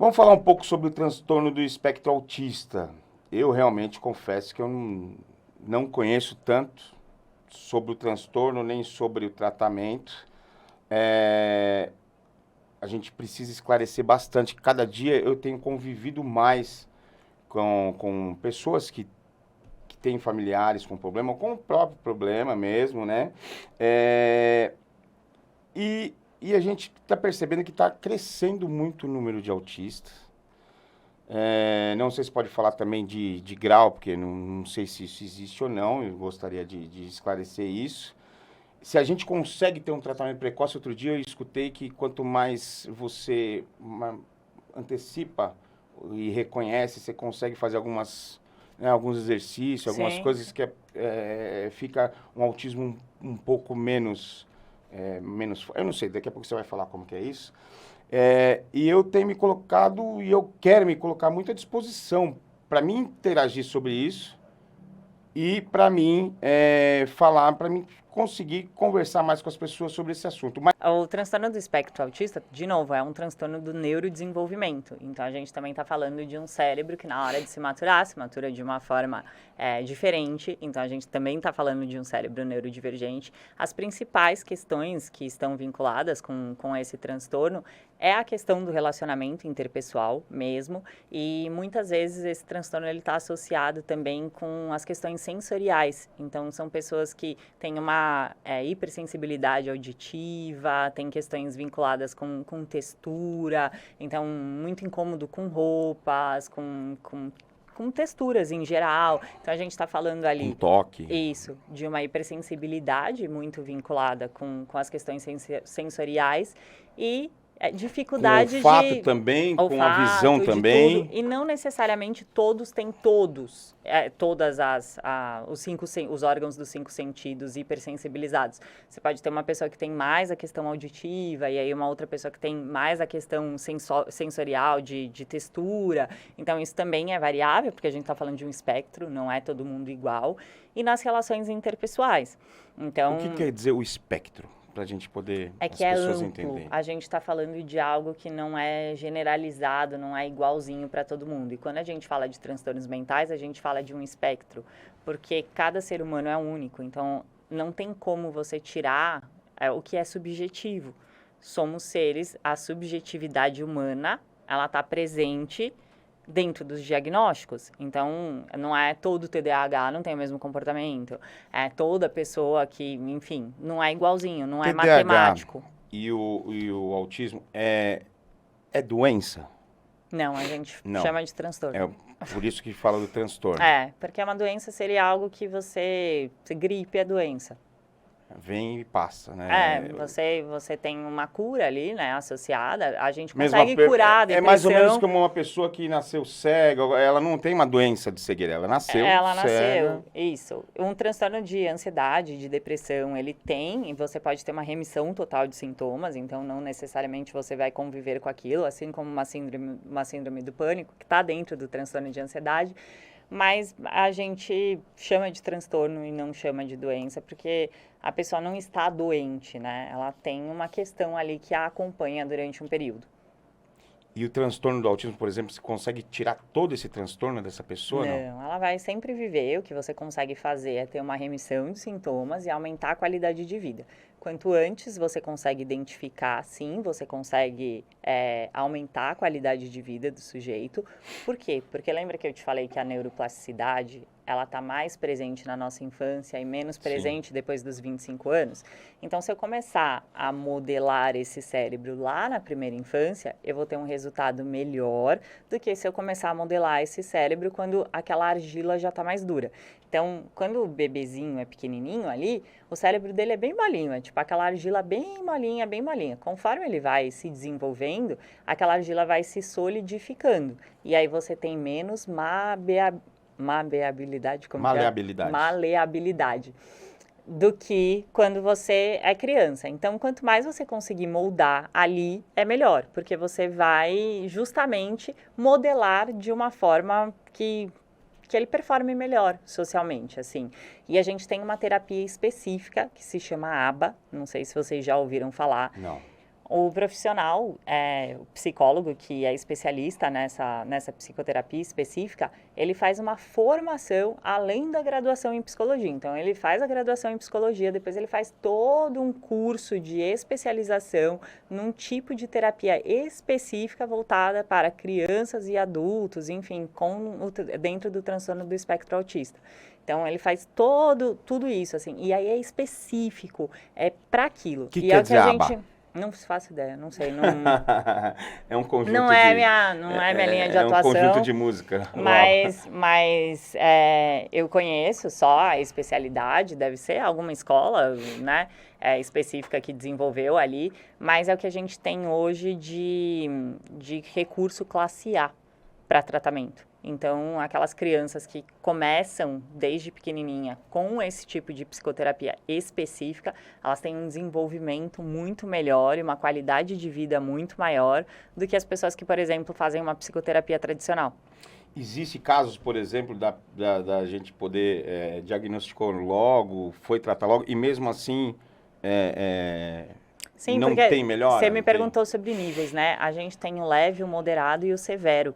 Vamos falar um pouco sobre o transtorno do espectro autista. Eu realmente confesso que eu não conheço tanto sobre o transtorno, nem sobre o tratamento. A gente precisa esclarecer bastante. Cada dia eu tenho convivido mais com pessoas que têm familiares com problema, com o próprio problema mesmo, né? E a gente está percebendo que está crescendo muito o número de autistas. Não sei se pode falar também de grau, porque não sei se isso existe ou não, eu gostaria de esclarecer isso. Se a gente consegue ter um tratamento precoce, outro dia eu escutei que quanto mais você antecipa e reconhece, você consegue fazer alguns exercícios, algumas Sim. coisas que fica um autismo um pouco menos, eu não sei, daqui a pouco você vai falar como que é isso. E eu tenho me colocado, e eu quero me colocar muito à disposição para mim interagir sobre isso e para mim falar, para mim conseguir conversar mais com as pessoas sobre esse assunto. Mas O transtorno do espectro autista, de novo, é um transtorno do neurodesenvolvimento. Então, a gente também está falando de um cérebro que, na hora de se matura de uma forma diferente. Então, a gente também está falando de um cérebro neurodivergente. As principais questões que estão vinculadas com esse transtorno é a questão do relacionamento interpessoal mesmo. E, muitas vezes, esse transtorno está associado também com as questões sensoriais. Então, são pessoas que têm uma hipersensibilidade auditiva, tem questões vinculadas com textura, então muito incômodo com roupas, com texturas em geral. Então a gente está falando com ali, toque, isso, de uma hipersensibilidade muito vinculada com as questões sensoriais e com dificuldade olfato de também, com a visão olfato, de tudo, também. e não necessariamente todos têm todos, todas os órgãos dos 5 sentidos hipersensibilizados. Você pode ter uma pessoa que tem mais a questão auditiva, e aí uma outra pessoa que tem mais a questão sensorial, de textura. Então, isso também é variável, porque a gente está falando de um espectro, não é todo mundo igual. E nas relações interpessoais. O que Então, quer dizer o espectro? Para a gente poder, é as que é pessoas amplo. entenderem. A gente está falando de algo que não é generalizado, não é igualzinho para todo mundo. E quando a gente fala de transtornos mentais, a gente fala de um espectro, porque cada ser humano é único. Então, não tem como você tirar o que é subjetivo. Somos seres, a subjetividade humana, ela está presente dentro dos diagnósticos. Então, não é todo TDAH não tem o mesmo comportamento. É toda pessoa que, enfim, não é igualzinho, não é TDAH matemático. e o autismo é doença? Não, a gente Não. chama de transtorno. É por isso que fala do transtorno. Porque uma doença seria algo que gripe é doença. Vem e passa, né? Você tem uma cura ali, né, associada. A gente Mesma, consegue curar a é mais ou menos depressão. como uma pessoa que nasceu cega, ela não tem uma doença de cegueira, ela nasceu Ela cega. nasceu, isso. Um transtorno de ansiedade, de depressão, ele tem, e você pode ter uma remissão total de sintomas, então não necessariamente você vai conviver com aquilo, assim como uma síndrome do pânico, que está dentro do transtorno de ansiedade, mas a gente chama de transtorno e não chama de doença, porque a pessoa não está doente, né? Ela tem uma questão ali que a acompanha durante um período. E o transtorno do autismo, por exemplo, você consegue tirar todo esse transtorno dessa pessoa, não? Não, ela vai sempre viver. O que você consegue fazer é ter uma remissão de sintomas e aumentar a qualidade de vida. Quanto antes você consegue identificar, sim, você consegue aumentar a qualidade de vida do sujeito. Por quê? Porque lembra que eu te falei que a neuroplasticidade, ela está mais presente na nossa infância e menos presente depois dos 25 anos? Então, se eu começar a modelar esse cérebro lá na primeira infância, eu vou ter um resultado melhor do que se eu começar a modelar esse cérebro quando aquela argila já está mais dura. Então, quando o bebezinho é pequenininho ali, o cérebro dele é bem molinho, é tipo aquela argila bem molinha, bem molinha. Conforme ele vai se desenvolvendo, aquela argila vai se solidificando. E aí você tem menos maleabilidade, como que é? Maleabilidade. Maleabilidade do que quando você é criança. Então, quanto mais você conseguir moldar ali, é melhor, porque você vai justamente modelar de uma forma que ele performe melhor socialmente, assim. E a gente tem uma terapia específica que se chama ABA, não sei se vocês já ouviram falar. Não. O profissional, o psicólogo que é especialista nessa psicoterapia específica, ele faz uma formação além da graduação em psicologia. Então, ele faz a graduação em psicologia, depois ele faz todo um curso de especialização num tipo de terapia específica voltada para crianças e adultos, enfim, dentro do transtorno do espectro autista. Então, ele faz tudo isso, assim, e aí é específico, é para aquilo. Que e quer é o que dizer a aba? gente... Não faço ideia, não sei. Não, É um conjunto não é minha linha de é um atuação. conjunto de música. Mas eu conheço só a especialidade, deve ser alguma escola, né, específica que desenvolveu ali, mas é o que a gente tem hoje de recurso classe A para tratamento. Então, aquelas crianças que começam desde pequenininha com esse tipo de psicoterapia específica, elas têm um desenvolvimento muito melhor e uma qualidade de vida muito maior do que as pessoas que, por exemplo, fazem uma psicoterapia tradicional. Existe casos, por exemplo, da gente poder diagnosticar logo, foi tratar logo, e mesmo assim Sim, não porque tem melhora? você me perguntou sobre níveis, né? A gente tem o leve, o moderado e o severo.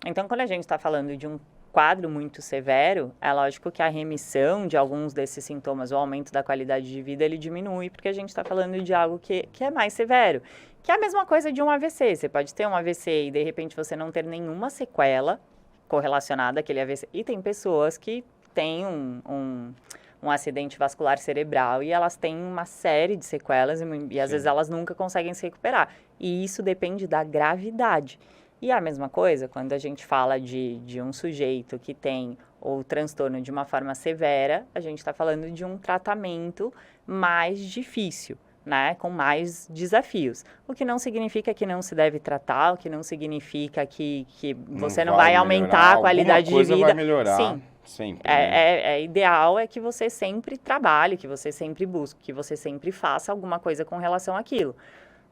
Então, quando a gente está falando de um quadro muito severo, é lógico que a remissão de alguns desses sintomas, o aumento da qualidade de vida, ele diminui, porque a gente está falando de algo que é mais severo. Que é a mesma coisa de um AVC. Você pode ter um AVC e, de repente, você não ter nenhuma sequela correlacionada àquele AVC. E tem pessoas que têm um acidente vascular cerebral e elas têm uma série de sequelas e às vezes elas nunca conseguem se recuperar. E isso depende da gravidade. E a mesma coisa, quando a gente fala de um sujeito que tem o transtorno de uma forma severa, a gente está falando de um tratamento mais difícil, né, com mais desafios. O que não significa que não se deve tratar, o que não significa que você não vai aumentar a qualidade de vida. Vai melhorar. Sim. Sempre, né? Ideal é que você sempre trabalhe, que você sempre busque, que você sempre faça alguma coisa com relação àquilo.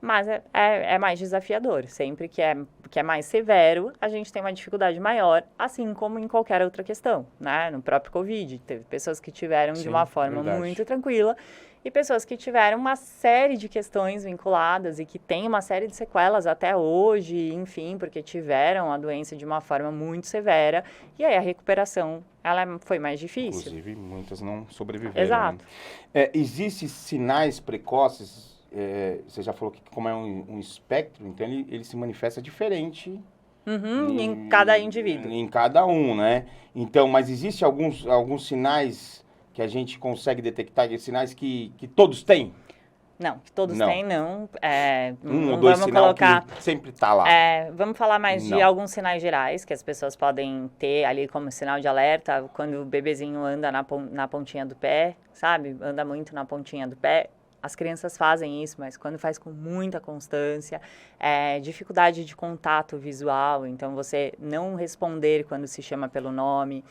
Mas é mais desafiador. Sempre que é mais severo, a gente tem uma dificuldade maior, assim como em qualquer outra questão, né? No próprio Covid, teve pessoas que tiveram de uma forma muito tranquila e pessoas que tiveram uma série de questões vinculadas e que têm uma série de sequelas até hoje, enfim, porque tiveram a doença de uma forma muito severa e aí a recuperação foi mais difícil. Inclusive, muitas não sobreviveram. Exato. Né? Existem sinais precoces? Você já falou que como é um espectro, então ele se manifesta diferente em cada indivíduo. Em cada um, né? Então, mas existem alguns sinais que a gente consegue detectar, sinais que todos têm? Não, que todos têm, não. Um ou dois sinais que sempre está lá. Vamos falar mais de alguns sinais gerais que as pessoas podem ter ali como sinal de alerta, quando o bebezinho anda na pontinha do pé, sabe? Anda muito na pontinha do pé. As crianças fazem isso, mas quando faz com muita constância, dificuldade de contato visual, então você não responder quando se chama pelo nome,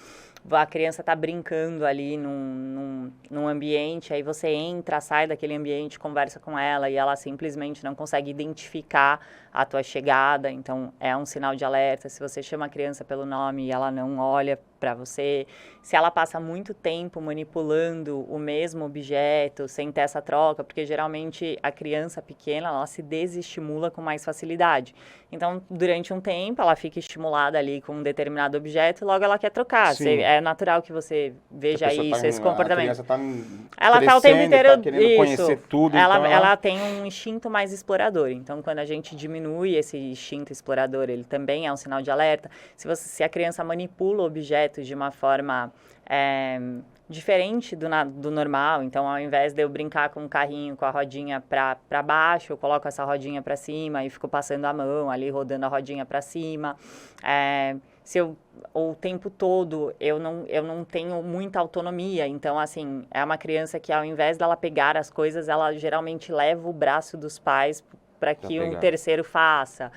a criança está brincando ali num ambiente, aí você entra, sai daquele ambiente, conversa com ela e ela simplesmente não consegue identificar a tua chegada, então é um sinal de alerta. Se você chama a criança pelo nome e ela não olha para você, se ela passa muito tempo manipulando o mesmo objeto sem ter essa troca, porque geralmente a criança pequena, ela se desestimula com mais facilidade. Então, durante um tempo, ela fica estimulada ali com um determinado objeto e logo ela quer trocar. É natural que você veja isso, esse comportamento. A criança ela está o tempo inteiro querendo conhecer tudo. Ela tem um instinto mais explorador. Então, quando a gente diminui esse instinto explorador, ele também é um sinal de alerta. Se a criança manipula objetos de uma forma diferente do normal, então ao invés de eu brincar com o carrinho com a rodinha para baixo, eu coloco essa rodinha para cima e fico passando a mão ali, rodando a rodinha para cima. Se o tempo todo eu não tenho muita autonomia, então assim, é uma criança que ao invés dela pegar as coisas, ela geralmente leva o braço dos pais para que um terceiro faça.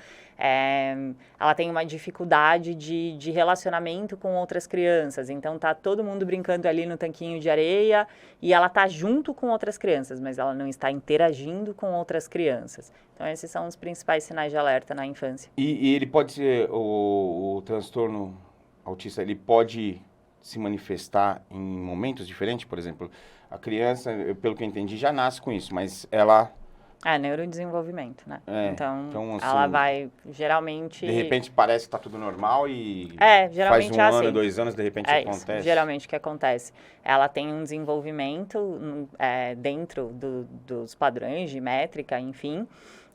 Ela tem uma dificuldade de relacionamento com outras crianças, então tá todo mundo brincando ali no tanquinho de areia e ela tá junto com outras crianças, mas ela não está interagindo com outras crianças. Então esses são os principais sinais de alerta na infância. E ele pode ser, o transtorno autista, ele pode se manifestar em momentos diferentes? Por exemplo, a criança, pelo que eu entendi, já nasce com isso, mas ela É, neurodesenvolvimento, né? É, Então, então, assim, ela vai, geralmente... De repente parece que tá tudo normal e geralmente faz um é ano, assim. 2 anos, de repente É isso, acontece. geralmente o que acontece. Ela tem um desenvolvimento dentro dos padrões de métrica, enfim,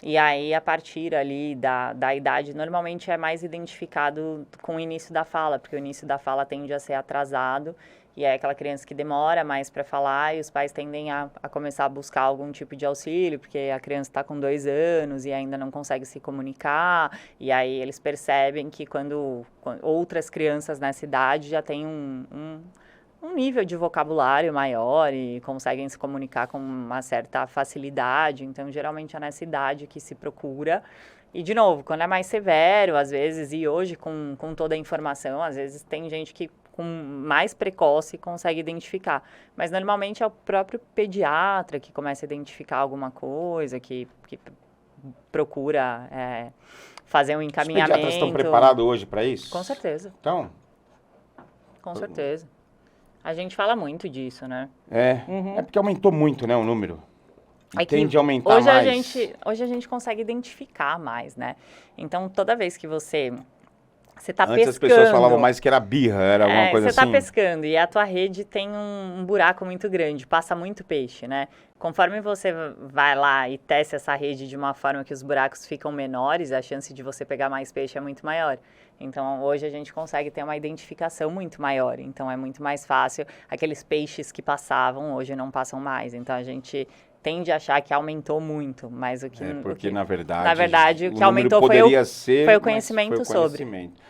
e aí a partir ali da idade, normalmente é mais identificado com o início da fala, porque o início da fala tende a ser atrasado, e é aquela criança que demora mais para falar e os pais tendem a começar a buscar algum tipo de auxílio, porque a criança está com 2 anos e ainda não consegue se comunicar, e aí eles percebem que quando outras crianças nessa idade já têm um nível de vocabulário maior e conseguem se comunicar com uma certa facilidade, então geralmente é nessa idade que se procura. E, de novo, quando é mais severo, às vezes, e hoje com toda a informação, às vezes tem gente que com mais precoce consegue identificar. Mas normalmente é o próprio pediatra que começa a identificar alguma coisa, que procura fazer um Os encaminhamento. pediatras estão preparados hoje para isso? Com certeza, Então, com certeza. A gente fala muito disso, né? é porque aumentou muito, né, o número. E É que tende a aumentar hoje mais. hoje a gente consegue identificar mais, né? Então, toda vez que você tá Antes pescando... as pessoas falavam mais que era birra, era alguma coisa você assim. tá pescando e a tua rede tem um buraco muito grande, passa muito peixe, né? Conforme você vai lá e testa essa rede de uma forma que os buracos ficam menores, a chance de você pegar mais peixe é muito maior. Então, hoje a gente consegue ter uma identificação muito maior. Então, é muito mais fácil. Aqueles peixes que passavam, hoje não passam mais. Então, a gente tende a achar que aumentou muito, mas o que... Porque, na verdade, na verdade, o que número aumentou poderia ser, foi o mas conhecimento foi o sobre. conhecimento.